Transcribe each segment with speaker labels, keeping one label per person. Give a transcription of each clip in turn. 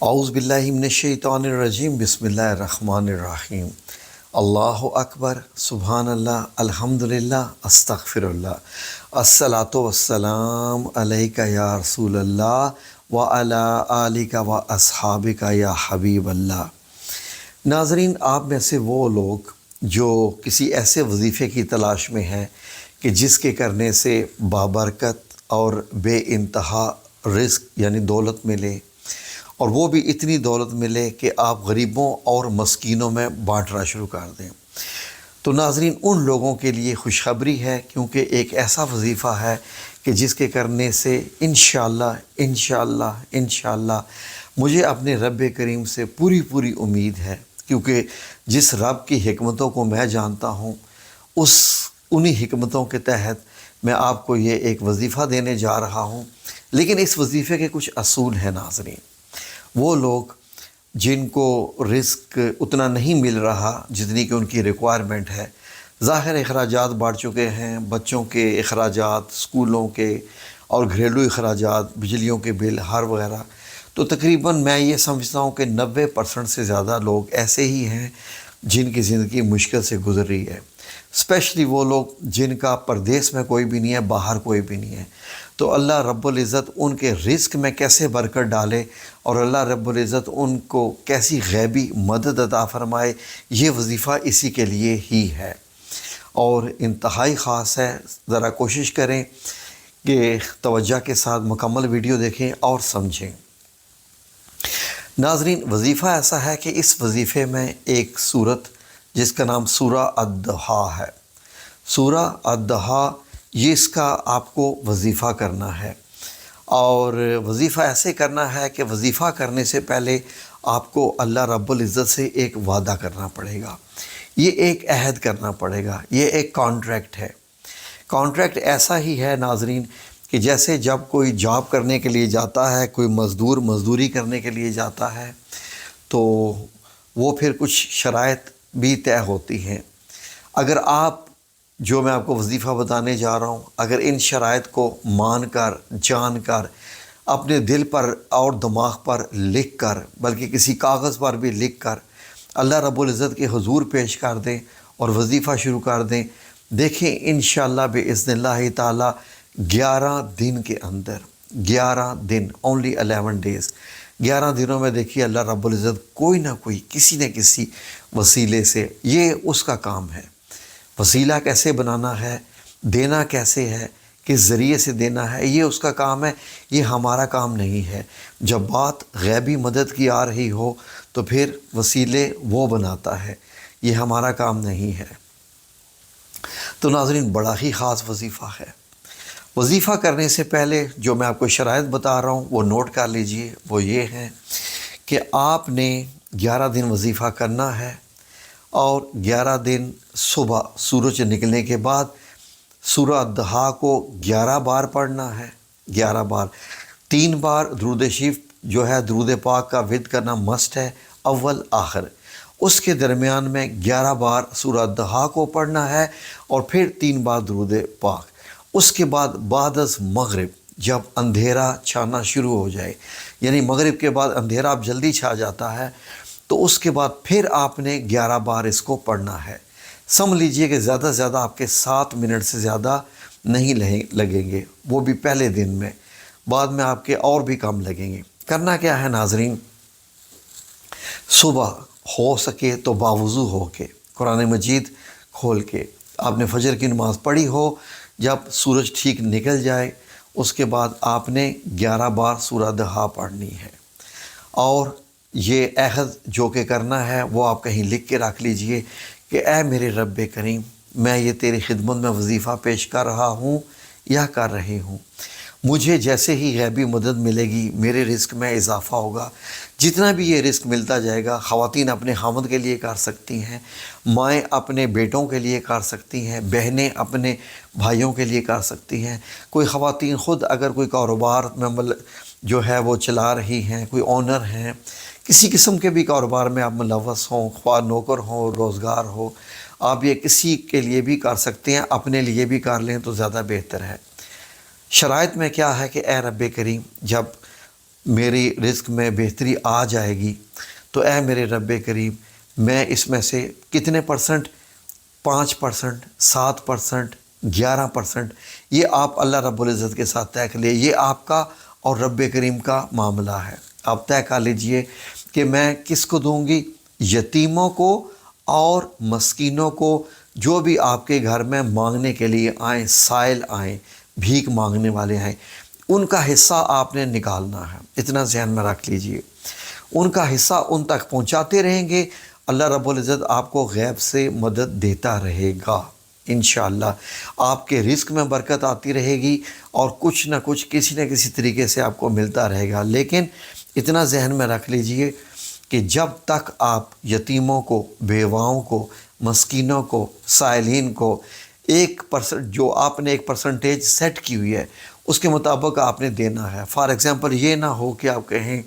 Speaker 1: اعوذ باللہ من الشیطان الرجیم بسم اللہ الرحمن الرحیم اللہ اکبر سبحان اللہ الحمدللہ استغفر اللہ الصلاۃ والسلام علیک یا رسول اللہ وعلی آلک و اصحابک یا حبیب اللہ۔ ناظرین، آپ میں سے وہ لوگ جو کسی ایسے وظیفے کی تلاش میں ہیں کہ جس کے کرنے سے بابرکت اور بے انتہا رزق یعنی دولت ملے، اور وہ بھی اتنی دولت ملے کہ آپ غریبوں اور مسکینوں میں بانٹنا شروع کر دیں، تو ناظرین ان لوگوں کے لیے خوشخبری ہے، کیونکہ ایک ایسا وظیفہ ہے کہ جس کے کرنے سے انشاءاللہ مجھے اپنے رب کریم سے پوری امید ہے، کیونکہ جس رب کی حکمتوں کو میں جانتا ہوں انہی حکمتوں کے تحت میں آپ کو یہ ایک وظیفہ دینے جا رہا ہوں۔ لیکن اس وظیفے کے کچھ اصول ہیں ناظرین۔ وہ لوگ جن کو رزق اتنا نہیں مل رہا جتنی کہ ان کی ریکوائرمنٹ ہے، ظاہر اخراجات بڑھ چکے ہیں، بچوں کے اخراجات، اسکولوں کے اور گھریلو اخراجات، بجلیوں کے بل، ہر وغیرہ، تو تقریباً میں یہ سمجھتا ہوں کہ 90% سے زیادہ لوگ ایسے ہی ہیں جن کی زندگی مشکل سے گزر رہی ہے، اسپیشلی وہ لوگ جن کا پردیس میں کوئی بھی نہیں ہے، باہر کوئی بھی نہیں ہے۔ تو اللہ رب العزت ان کے رزق میں کیسے برکت ڈالے اور اللہ رب العزت ان کو کیسی غیبی مدد عطا فرمائے، یہ وظیفہ اسی کے لیے ہی ہے اور انتہائی خاص ہے۔ ذرا کوشش کریں کہ توجہ کے ساتھ مکمل ویڈیو دیکھیں اور سمجھیں۔ ناظرین، وظیفہ ایسا ہے کہ اس وظیفے میں ایک سورت جس کا نام سورہ الضحیٰ ہے، سورہ الضحیٰ، یہ اس کا آپ کو وظیفہ کرنا ہے، اور وظیفہ ایسے کرنا ہے کہ وظیفہ کرنے سے پہلے آپ کو اللہ رب العزت سے ایک وعدہ کرنا پڑے گا، یہ ایک عہد کرنا پڑے گا، یہ ایک کانٹریکٹ ہے۔ کانٹریکٹ ایسا ہی ہے ناظرین کہ جیسے جب کوئی جاب کرنے کے لیے جاتا ہے، کوئی مزدور مزدوری کرنے کے لیے جاتا ہے، تو وہ پھر کچھ شرائط بھی طے ہوتی ہیں۔ اگر آپ جو میں آپ کو وظیفہ بتانے جا رہا ہوں، اگر ان شرائط کو مان کر، جان کر، اپنے دل پر اور دماغ پر لکھ کر، بلکہ کسی کاغذ پر بھی لکھ کر اللہ رب العزت کے حضور پیش کر دیں اور وظیفہ شروع کر دیں، دیکھیں انشاءاللہ بإذن اللہ تعالی 11 دن کے اندر، 11 دن، only 11 days، 11 دنوں میں دیکھیے اللہ رب العزت کوئی نہ کوئی، کسی نہ کسی وسیلے سے، یہ اس کا کام ہے۔ وسیلہ کیسے بنانا ہے، دینا کیسے ہے، کس ذریعے سے دینا ہے، یہ اس کا کام ہے، یہ ہمارا کام نہیں ہے۔ جب بات غیبی مدد کی آ رہی ہو تو پھر وسیلے وہ بناتا ہے، یہ ہمارا کام نہیں ہے۔ تو ناظرین، بڑا ہی خاص وظیفہ ہے۔ وظیفہ کرنے سے پہلے جو میں آپ کو شرائط بتا رہا ہوں وہ نوٹ کر لیجئے، وہ یہ ہیں کہ آپ نے 11 دن وظیفہ کرنا ہے، اور 11 دن صبح سورج نکلنے کے بعد سورہ الضحیٰ کو 11 بار پڑھنا ہے، 11 بار، 3 بار درود شریف جو ہے درود پاک کا ورد کرنا مسٹ ہے، اول آخر، اس کے درمیان میں 11 بار سورہ الضحیٰ کو پڑھنا ہے اور پھر 3 بار درود پاک۔ اس کے بعد بعد از مغرب جب اندھیرا چھانا شروع ہو جائے، یعنی مغرب کے بعد اندھیرا اب جلدی چھا جاتا ہے، تو اس کے بعد پھر آپ نے 11 بار اس کو پڑھنا ہے۔ سمجھ لیجئے کہ زیادہ سے زیادہ آپ کے 7 منٹ سے زیادہ نہیں لگیں گے، وہ بھی پہلے دن میں، بعد میں آپ کے اور بھی کم لگیں گے۔ کرنا کیا ہے ناظرین، صبح ہو سکے تو باوضو ہو کے قرآن مجید کھول کے آپ نے فجر کی نماز پڑھی ہو، جب سورج ٹھیک نکل جائے اس کے بعد آپ نے 11 بار سورہ الضحیٰ پڑھنی ہے، اور یہ عہد جو کہ کرنا ہے وہ آپ کہیں لکھ کے رکھ لیجئے کہ اے میرے رب کریم، میں یہ تیری خدمت میں وظیفہ پیش کر رہا ہوں یا کر رہی ہوں، مجھے جیسے ہی غیبی مدد ملے گی میرے رزق میں اضافہ ہوگا، جتنا بھی یہ رزق ملتا جائے گا، خواتین اپنے خاوند کے لیے کر سکتی ہیں، مائیں اپنے بیٹوں کے لیے کر سکتی ہیں، بہنیں اپنے بھائیوں کے لیے کر سکتی ہیں، کوئی خواتین خود اگر کوئی کاروبار میں جو ہے وہ چلا رہی ہیں، کوئی اونر ہیں، کسی قسم کے بھی کاروبار میں آپ ملوث ہوں، خواہ نوکر ہوں، روزگار ہو، آپ یہ کسی کے لیے بھی کر سکتے ہیں، اپنے لیے بھی کر لیں تو زیادہ بہتر ہے۔ شرائط میں کیا ہے کہ اے رب کریم، جب میری رزق میں بہتری آ جائے گی، تو اے میرے رب کریم میں اس میں سے کتنے پرسنٹ، 5%، 7%، 11%، یہ آپ اللہ رب العزت کے ساتھ طے کر لیے، یہ آپ کا اور رب کریم کا معاملہ ہے۔ آپ طے کر لیجئے کہ میں کس کو دوں گی، یتیموں کو اور مسکینوں کو، جو بھی آپ کے گھر میں مانگنے کے لیے آئیں، سائل آئیں، بھیک مانگنے والے آئیں، ان کا حصہ آپ نے نکالنا ہے، اتنا ذہن میں رکھ لیجئے۔ ان کا حصہ ان تک پہنچاتے رہیں گے، اللہ رب العزت آپ کو غیب سے مدد دیتا رہے گا انشاءاللہ۔ آپ کے رزق میں برکت آتی رہے گی اور کچھ نہ کچھ کسی نہ کسی طریقے سے آپ کو ملتا رہے گا۔ لیکن اتنا ذہن میں رکھ لیجئے کہ جب تک آپ یتیموں کو، بیواؤں کو، مسکینوں کو، سائلین کو 1% جو آپ نے 1% سیٹ کی ہوئی ہے اس کے مطابق آپ نے دینا ہے۔ فار ایگزامپل یہ نہ ہو کہ آپ کہیں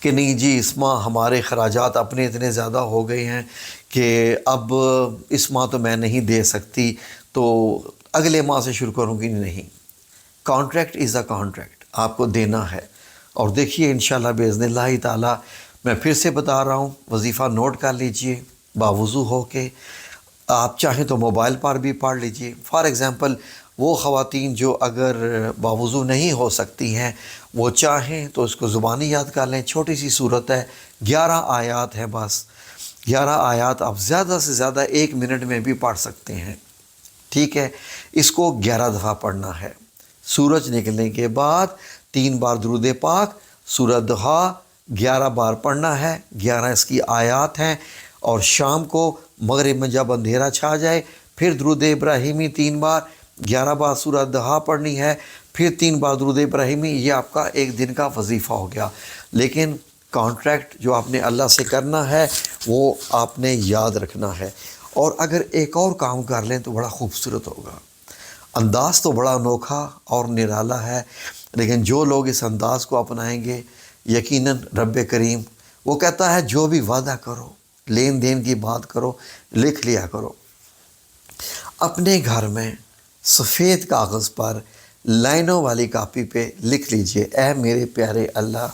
Speaker 1: کہ نہیں جی اس ماہ ہمارے خراجات اپنے اتنے زیادہ ہو گئے ہیں کہ اب اس ماہ تو میں نہیں دے سکتی، تو اگلے ماہ سے شروع کروں گی۔ نہیں، کانٹریکٹ از اے کانٹریکٹ، آپ کو دینا ہے۔ اور دیکھیے انشاءاللہ باذن اللہ تعالی، میں پھر سے بتا رہا ہوں، وظیفہ نوٹ کر لیجئے باوضو ہو کے، آپ چاہیں تو موبائل پر بھی پڑھ لیجئے۔ فار ایگزامپل وہ خواتین جو اگر باوضو نہیں ہو سکتی ہیں، وہ چاہیں تو اس کو زبانی یاد کر لیں، چھوٹی سی صورت ہے، 11 آیات ہے بس، 11 آیات آپ زیادہ سے زیادہ 1 منٹ میں بھی پڑھ سکتے ہیں، ٹھیک ہے۔ اس کو 11 دفعہ پڑھنا ہے۔ سورج نکلنے کے بعد 3 بار درود پاک، سورہ ضحیٰ 11 بار پڑھنا ہے، 11 اس کی آیات ہیں۔ اور شام کو مغرب میں جب اندھیرا چھا جائے پھر درود ابراہیمی 3 بار، 11 بار سورہ ضحیٰ پڑھنی ہے، پھر 3 بار درود ابراہیمی۔ یہ آپ کا ایک دن کا وظیفہ ہو گیا۔ لیکن کانٹریکٹ جو آپ نے اللہ سے کرنا ہے وہ آپ نے یاد رکھنا ہے۔ اور اگر ایک اور کام کر لیں تو بڑا خوبصورت ہوگا۔ انداز تو بڑا انوکھا اور نرالا ہے، لیکن جو لوگ اس انداز کو اپنائیں گے یقیناً رب کریم وہ کہتا ہے جو بھی وعدہ کرو، لین دین کی بات کرو، لکھ لیا کرو۔ اپنے گھر میں سفید کاغذ پر لائنوں والی کاپی پہ لکھ لیجئے، اے میرے پیارے اللہ،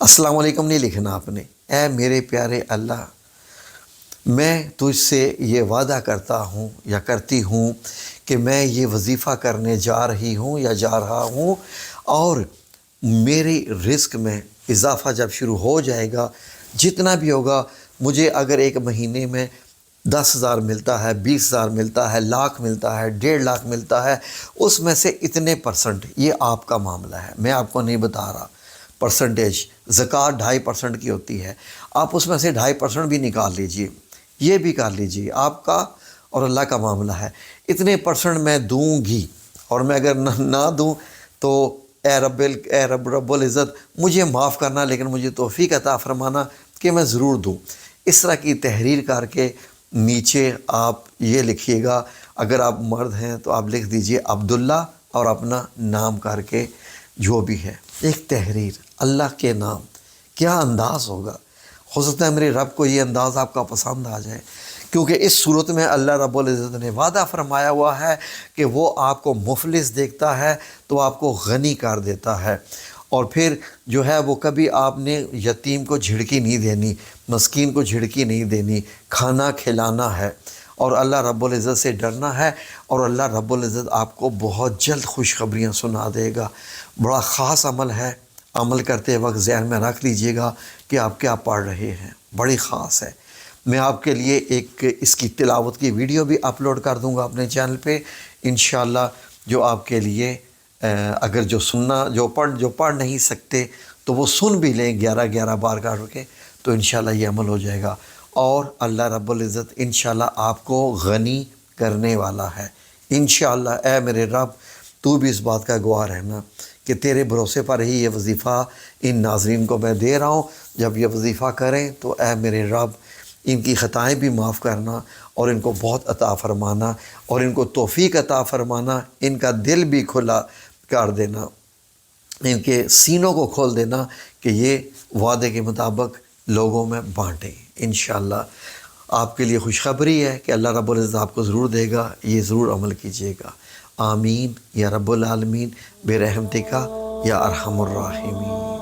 Speaker 1: السلام علیکم نہیں لکھنا آپ نے، اے میرے پیارے اللہ، میں تجھ سے یہ وعدہ کرتا ہوں یا کرتی ہوں کہ میں یہ وظیفہ کرنے جا رہی ہوں یا جا رہا ہوں، اور میری رزق میں اضافہ جب شروع ہو جائے گا، جتنا بھی ہوگا، مجھے اگر ایک مہینے میں 10,000 ملتا ہے، 20,000 ملتا ہے، لاکھ ملتا ہے، 1.5 لاکھ ملتا ہے، اس میں سے اتنے پرسنٹ، یہ آپ کا معاملہ ہے، میں آپ کو نہیں بتا رہا۔ پرسنٹیج زکوٰۃ 2.5% کی ہوتی ہے، آپ اس میں سے 2.5% بھی نکال لیجئے، یہ بھی کر لیجئے، آپ کا اور اللہ کا معاملہ ہے۔ اتنے پرسنٹ میں دوں گی، اور میں اگر نہ دوں تو اے رب العزت مجھے معاف کرنا، لیکن مجھے توفیق عطا فرمانا کہ میں ضرور دوں۔ اس طرح کی تحریر کر کے نیچے آپ یہ لکھیے گا، اگر آپ مرد ہیں تو آپ لکھ دیجئے عبداللہ اور اپنا نام کر کے، جو بھی ہے ایک تحریر اللہ کے نام۔ کیا انداز ہوگا! ہو سکتا ہے میرے رب کو یہ انداز آپ کا پسند آ جائے، کیونکہ اس صورت میں اللہ رب العزت نے وعدہ فرمایا ہوا ہے کہ وہ آپ کو مفلس دیکھتا ہے تو آپ کو غنی کر دیتا ہے۔ اور پھر جو ہے وہ کبھی آپ نے یتیم کو جھڑکی نہیں دینی، مسکین کو جھڑکی نہیں دینی، کھانا کھلانا ہے، اور اللہ رب العزت سے ڈرنا ہے، اور اللہ رب العزت آپ کو بہت جلد خوشخبریاں سنا دے گا۔ بڑا خاص عمل ہے، عمل کرتے وقت ذہن میں رکھ لیجئے گا کہ آپ کیا پڑھ رہے ہیں، بڑی خاص ہے۔ میں آپ کے لیے ایک اس کی تلاوت کی ویڈیو بھی اپلوڈ کر دوں گا اپنے چینل پہ انشاءاللہ، جو آپ کے لیے اگر جو پڑھ نہیں سکتے تو وہ سن بھی لیں 11 بار کر کے، تو انشاءاللہ یہ عمل ہو جائے گا، اور اللہ رب العزت انشاءاللہ آپ کو غنی کرنے والا ہے انشاءاللہ۔ اے میرے رب تو بھی اس بات کا گواہ رہنا کہ تیرے بھروسے پر ہی یہ وظیفہ ان ناظرین کو میں دے رہا ہوں۔ جب یہ وظیفہ کریں تو اے میرے رب ان کی خطائیں بھی معاف کرنا، اور ان کو بہت عطا فرمانا، اور ان کو توفیق عطا فرمانا، ان کا دل بھی کھلا کر دینا، ان کے سینوں کو کھول دینا کہ یہ وعدے کے مطابق لوگوں میں بانٹیں انشاءاللہ۔ آپ کے لیے خوشخبری ہے کہ اللہ رب العزت آپ کو ضرور دے گا، یہ ضرور عمل کیجیے گا۔ آمین یا رب العالمین برحمتک یا ارحم الراحمین۔